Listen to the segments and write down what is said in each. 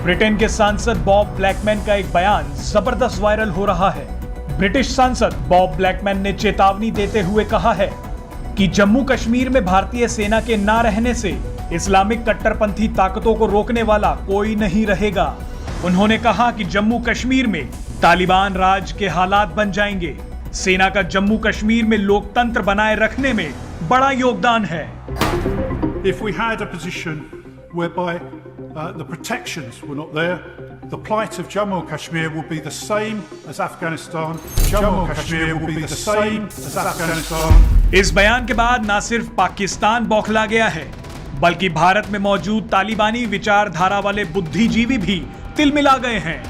Britain के सांसद Bob Blackman का एक बयान जबरदस्त वायरल हो रहा है। ब्रिटिश सांसद बॉब ब्लैकमैन ने चेतावनी देते हुए कहा है कि जम्मू कश्मीर में भारतीय सेना के ना रहने से इस्लामिक कट्टरपंथी ताकतों को रोकने वाला कोई नहीं रहेगा। उन्होंने कहा कि जम्मू कश्मीर में तालिबान राज के हालात बन जाएंगे। सेना का जम्मू कश्मीर में लोकतंत्र बनाए रखने में बड़ा योगदान है। If we had a position whereby the protections were not there, the plight of Jammu and Kashmir would be the same as Afghanistan. Jammu and Kashmir would be the same as Afghanistan. इस बयान के बाद न सिर्फ पाकिस्तान बौखला गया है, बल्कि भारत में मौजूद तालिबानी विचारधारा वाले बुद्धिजीवी भी तिलमिला गए हैं।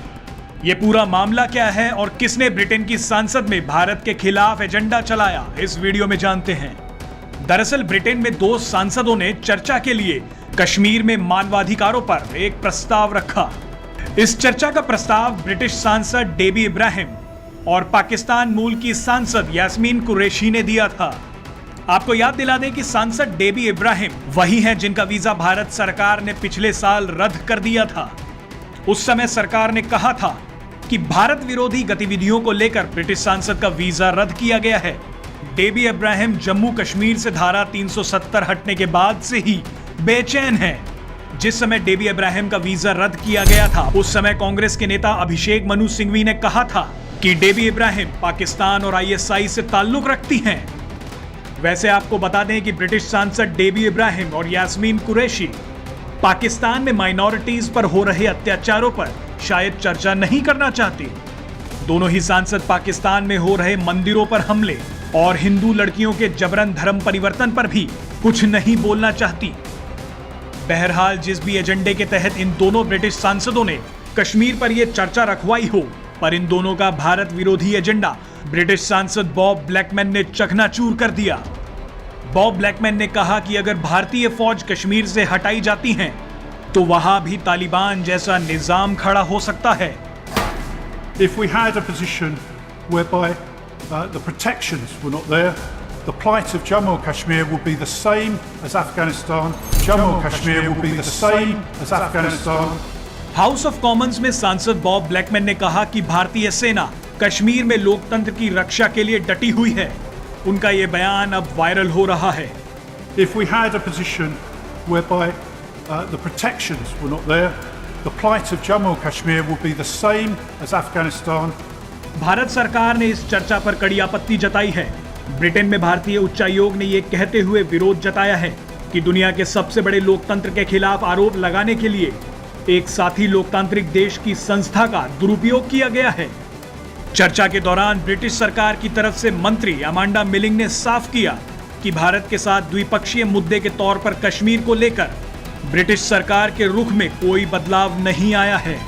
ये पूरा मामला क्या है और किसने ब्रिटेन की संसद में भारत के खिलाफ एजेंडा चलाया, इस वीडियो में जानते हैं। दरअसल ब्रिटेन में 2 सांसदों ने चर्चा के लिए कश्मीर में मानवाधिकारों पर एक प्रस्ताव रखा। इस चर्चा का प्रस्ताव ब्रिटिश सांसद डेबी इब्राहिम और पाकिस्तान मूल की सांसद यास्मीन कुरैशी ने दिया था। आपको याद दिला दें कि सांसद डेबी इब्राहिम वही हैं जिनका वीजा भारत सरकार ने पिछले साल रद्द कर दिया था। उस समय सरकार ने कहा था कि भारत विरोधी गतिविधियों को लेकर ब्रिटिश सांसद का वीजा रद्द किया गया है। डेबी इब्राहिम जम्मू कश्मीर से धारा 370 हटने के बाद से ही बेचैन है। जिस समय डेबी इब्राहिम का वीजा रद्द किया गया था, उस समय कांग्रेस के नेता अभिषेक मनु सिंघवी ने कहा था कि डेबी इब्राहिम पाकिस्तान और आईएसआई से ताल्लुक रखती हैं। वैसे आपको बता दें कि ब्रिटिश सांसद डेबी इब्राहिम और यास्मीन कुरैशी पाकिस्तान में माइनॉरिटीज पर हो रहे अत्याचारों पर शायद चर्चा नहीं करना चाहती। दोनों ही सांसद पाकिस्तान में हो रहे मंदिरों पर हमले और हिंदू लड़कियों के जबरन धर्म परिवर्तन पर भी कुछ नहीं बोलना चाहती। बहरहाल जिस भी एजेंडे के तहत इन दोनों ब्रिटिश सांसदों ने कश्मीर पर यह चर्चा रखवाई हो, पर इन दोनों का भारत विरोधी एजेंडा ब्रिटिश सांसद बॉब ब्लैकमैन ने चकनाचूर कर दिया। बॉब ब्लैकमैन ने कहा कि अगर भारतीय फौज कश्मीर से हटाई जाती हैं, तो वहां भी तालिबान जैसा निजाम खड़ा हो सकता है। If we had a position whereby the protections were not there, the plight of Jammu and Kashmir would be the same as Afghanistan. Jammu and Kashmir would be the same as Afghanistan. House of Commons में सांसद Bob Blackman ने कहा कि भारतीय सेना कश्मीर में लोकतंत्र की रक्षा के लिए डटी हुई है। उनका ये बयान अब वायरल हो रहा है। If we had a position whereby the protections were not there, the plight of Jammu and Kashmir would be the same as Afghanistan. Bharat सरकार ने इस चर्चा पर कड़ी आपत्ति जताई है। ब्रिटेन में भारतीय उच्चायोग ने यह कहते हुए विरोध जताया है कि दुनिया के सबसे बड़े लोकतंत्र के खिलाफ आरोप लगाने के लिए एक साथी लोकतांत्रिक देश की संस्था का दुरुपयोग किया गया है। चर्चा के दौरान ब्रिटिश सरकार की तरफ से मंत्री अमांडा मिलिंग ने साफ किया कि भारत के साथ द्विपक्षीय मुद्दे के तौर पर कश्मीर को लेकर ब्रिटिश सरकार के रुख में कोई बदलाव नहीं आया है।